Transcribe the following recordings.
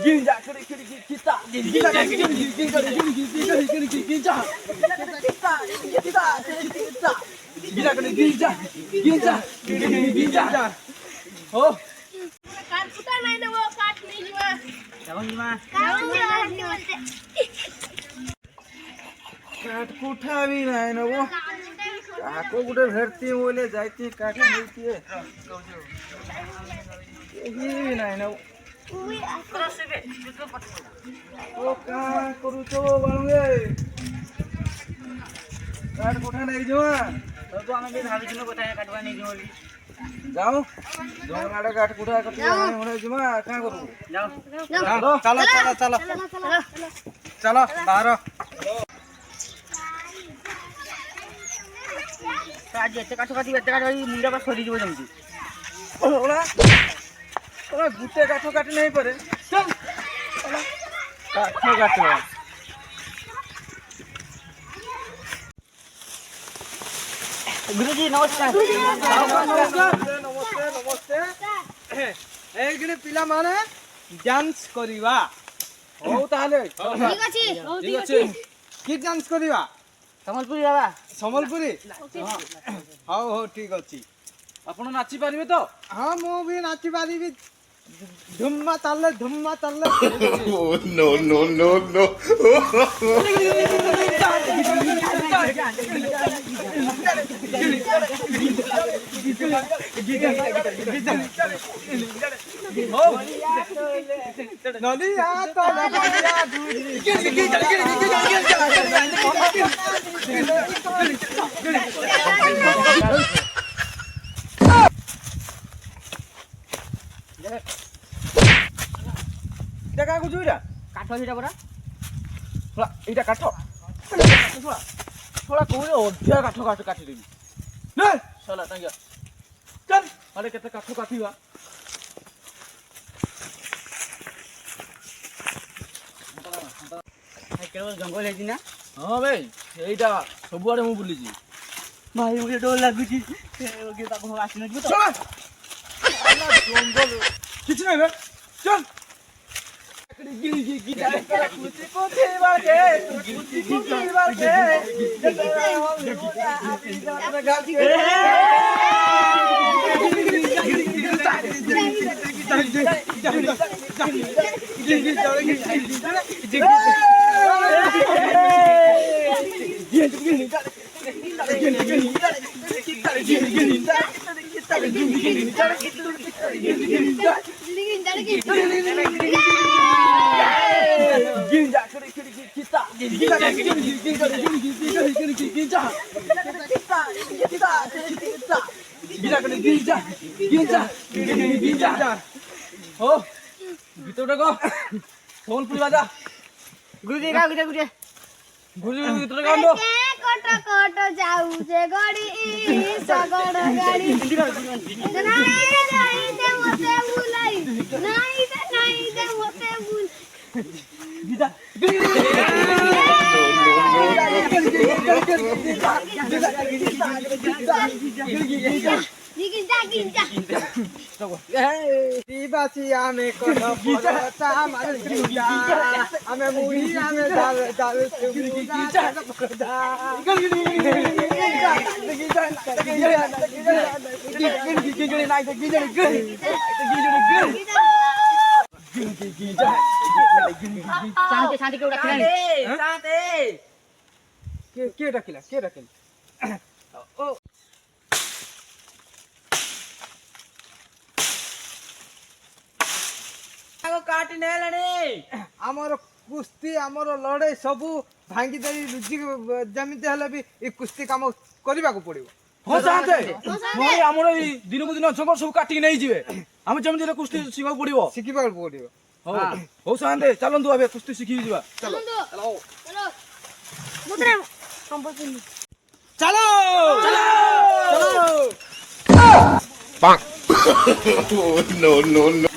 ginja kita ginja oh কাঠ কুটা নাই দেবো কাঠ নিয়ে যাবা যাবো নিমা কাঠ কুঠা भी নাই নেবো কাকো গুটে ভেরতি বলে যাইতি কাঠ নেইতি কেহি भी নাই নেবো তুই আসলে সেবে তো পট ও কা করুছো বালুঙ্গে কাঠ কুঠা নাই জমা তো আমি भी ভাবিছিল কোথায় কাটবা নেই জমলি যাও জঙ্গলাড়ে কাঠ কুঠা কতি মানে হনে জমা কা করু যাও চলো চলো চলো চলো বাহর আজ এতে কাটো কাটি মুন্ডা বা সরি যাব যেমতি ওলা ওলা গুটে কাঠ কাটি নাই পারে চল কাঠ কাট গুরুজি নমস্কার নমস্তে নমস্তে এইখানে পিলা মানে ডান্স করিবা হଉ তাহলে ঠিক আছে ঠিক আছে কি ডান্স করিবা সম্বলপুরি বাবা সম্বলপুরি ହଉ ହଉ ଠିକ ଅଛି ଆପଣ ନାଚି ପାରିବେ ତ ହଁ ମୁଁ ବି ନାଚି ପାରିବି ଧୁମ୍ମା ଚାଲେ Oh, no, no, no, no. ନଲିଆ ତଳେ ବଳିଆ এটা কাগজ এটা কাঠ সেটা পড়া শোলা এইটা কাঠ শোলা শোলা কোনে অধিয়া কাঠ কাঠ কাটি দেবি নে শোলা তাঙ্গা চল আরে কেতে কাঠ কাটিবা কেবল জঙ্গল ହେଇଛି ନା ହଁ ଭାଇ এইটা ସବୁଆଡେ ମୁଁ ବୁଲିଛି ଭାଇ ମୋତେ ଡର ଲାଗୁଛି ଓକେ ବାବୁ ଆସିନଥିବ ତ ଶୋଲା ଜଙ୍ଗଲ କିଛି ନାହିଁ ବେ চল ভিতরে গো সম্বলপুরি বাজা গুরুজি গাও গিটা গুটে ঘুরি ভিতরে গান্ডো কট কট যাউছে গড়ি সগড় গাড়ি নাই দে মতে বুলাই নাই দে মতে বুল গিটা গিগিটা গিগিটা দিবাসি আমি কোন পরতা আমার গিটা আমি মুড়ি আমি ডাল ডাল গিটা শান্তি শান্তি কেউ ডাকিলা কে ডাকিলা ও କାଟି ନେଲେଣି ଆମର କୁସ୍ତି ଆମର ଲଢ଼େଇ ସବୁ ଭାଙ୍ଗି ଦେଇ ଲୁଚି ଯେମିତି ହେଲେ ବି ଏ କୁସ୍ତି କାମ କରିବାକୁ ପଡିବ ହଁ ସାନ୍ତେ ନହେଲେ ଆମର ଏଇ ଦିନକୁ ଦିନ ଜଙ୍ଗଲ ସବୁ କାଟିକି ନେଇଯିବେ ଆମେ ଯେମିତି ହେଲେ କୁସ୍ତି ଶିଖିବାକୁ ପଡିବ ହଉ ହଉ ସାନ୍ତେ ଚାଲନ୍ତୁ ଏବେ କୁସ୍ତି ଶିଖିକି ଯିବା ଚାଲ চলো মুদ্রা সম্পর্কে ଚାଲ Oh, no, no, no.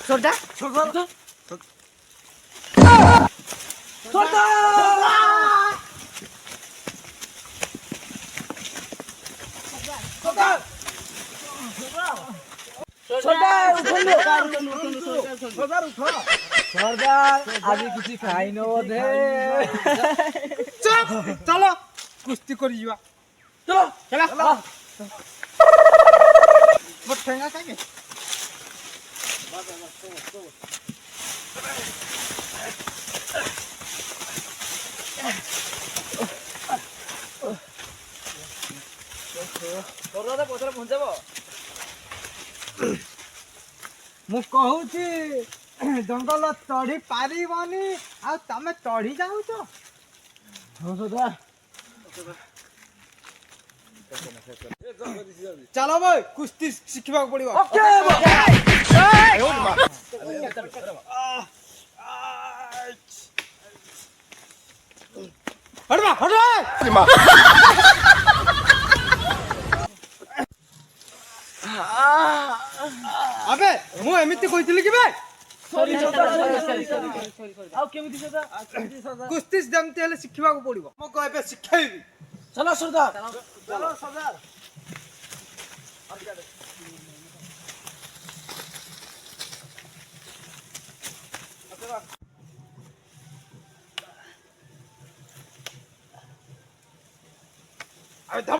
সর্দার सरदार सरदार उठନ୍ତୁ ସରଦାର ଉଠ। सरदार आज किसी खाइन बोधे चलो कुस्ती कर जीवा चलो चला वो ठेंगा काके सरदार पछरे पहुंचब ମୁଁ କହୁଛି ଜଙ୍ଗଲ ଚଢି ପାରିବନି ଆଉ ତମେ ଚଢି ଯାଉଛ ଚାଲ ଭାଇ କୁସ୍ତି ଶିଖିବାକୁ ପଡିବ ହଟବା ହଟବା अबे मु एमिति कहितली कि बे ସରି ଆଉ କେମିତି ସରଦାର कुस्ती जमते हेले शिखिबा को पड़िबो म कहबे शिखाइबी ଚଲା ସରଦାର चलो सरदार अबे धम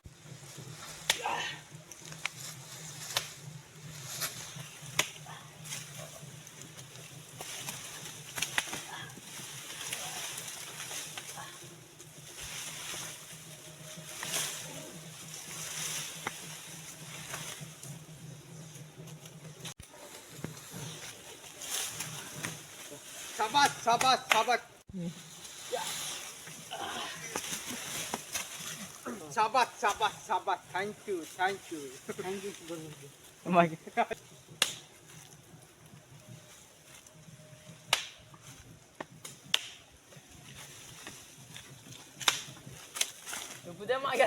शाबाश शाबाश शाबाश शाबाश शाबाश शाबाश थैंक यू उद्या मागे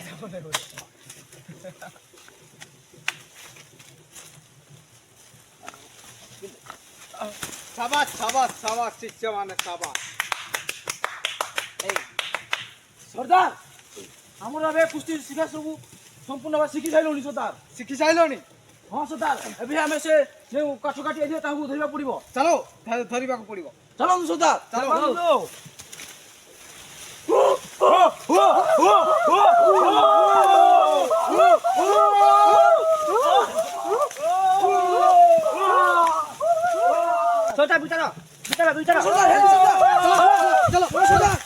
शाबाश शाबाश शाबाश शिष्य माने शाबाश ସରଦାର ଆମର ଏବେ କୁସ୍ତି ଶିଖା ସବୁ ସମ୍ପୂର୍ଣ୍ଣ ଭାବେ ଶିଖି ସାରିଲୁଣି ସରଦାର ଶିଖି ସାଇଲଣି ହଁ ସରଦାର ଏବେ ଆମେ ସେ କାଠ କାଟି ଆସିବେ ତାଙ୍କୁ ଧରିବାକୁ ପଡିବ चलो ଧରିବାକୁ ପଡିବ ଚାଲନ୍ତୁ ସରଦାର ଚାଲ। ସରଦାର ବିଚାର चलो सरदार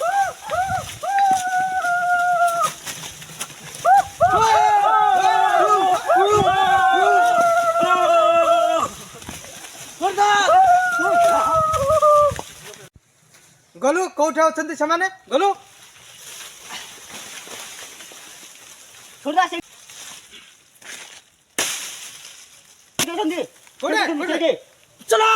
गलु कोठे अछंती समाने गलु ସରଦାର ସେ कोठे चला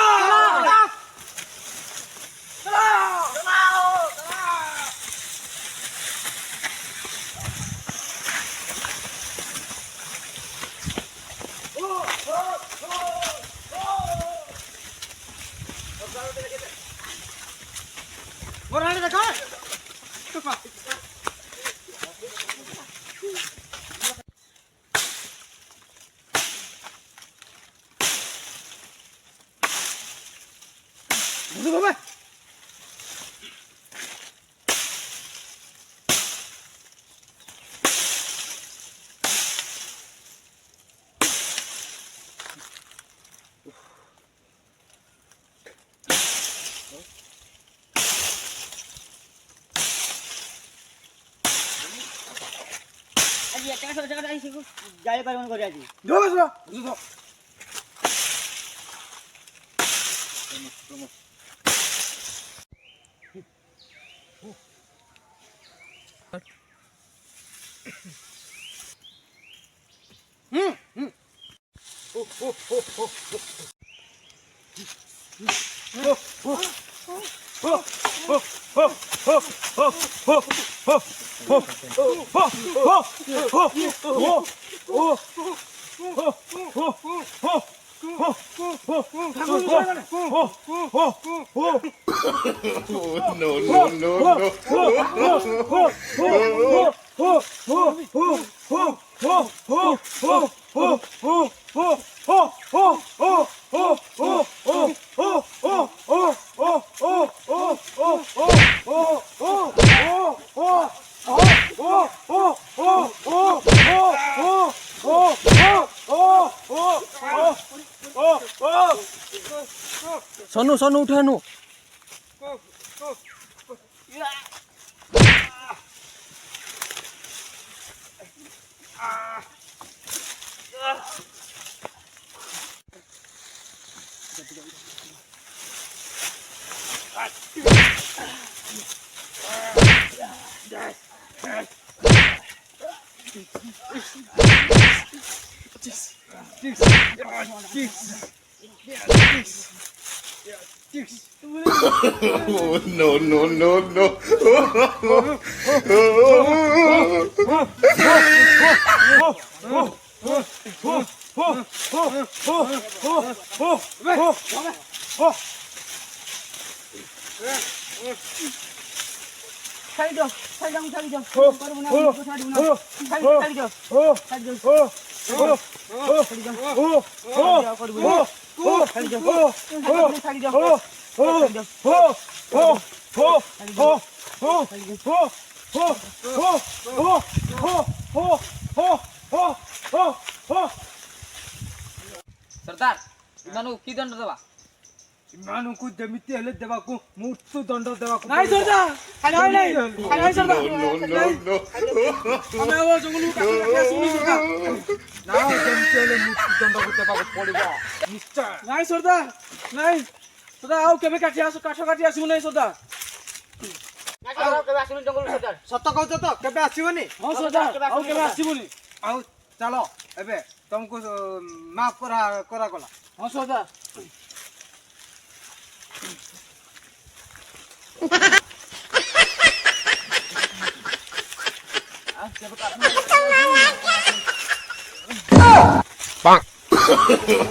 मोराने देखा बुझो बाबा ଆଜି ଏକା ଜାଗାରେ ଆସି ଯାଇ ପାରିବନି କରି ଆଜି जो बस बुझो Oh, no, no, no, no. सनु सनु उठानु Oh, no, no, no, no. सरदार इमानु की दंड देवा ଏମାନଙ୍କୁ ଯେମିତି ହେଲେ ଦେବାକୁ ମୃତ୍ୟୁ ଦଣ୍ଡ ଦେବାକୁ ନାଇଁ ସରଦାର ନାଇଁ ନାଇଁ ନାଇଁ ସରଦାର No, no, ଆମେ ଆଉ ଜଙ୍ଗଲକୁ କାଟି କାଟି ଆସିବୁନି ସରଦାର ନା ଯେମିତି ହେଲେ ମୃତ୍ୟୁ ଦଣ୍ଡକୁ ଦେବାକୁ ପଡିବ ନିଶ୍ଚୟ ନାଇଁ ସରଦାର ନାଇଁ ସରଦାର ଆଉ କେବେ କାଠ କାଟି ଆସିବୁ ନାଇଁ ସରଦାର ସତ କହୁଛ ତ କେବେ ଆସିବନି ହଁ ସରଦାର ଆଉ କେବେ ଆସିବୁନି ଆଉ ଚାଲ ଏବେ ତମକୁ ମାଫ କରାଗଲା ହଁ ସରଦାର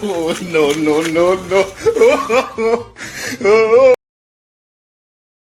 Oh, no, no, no, no.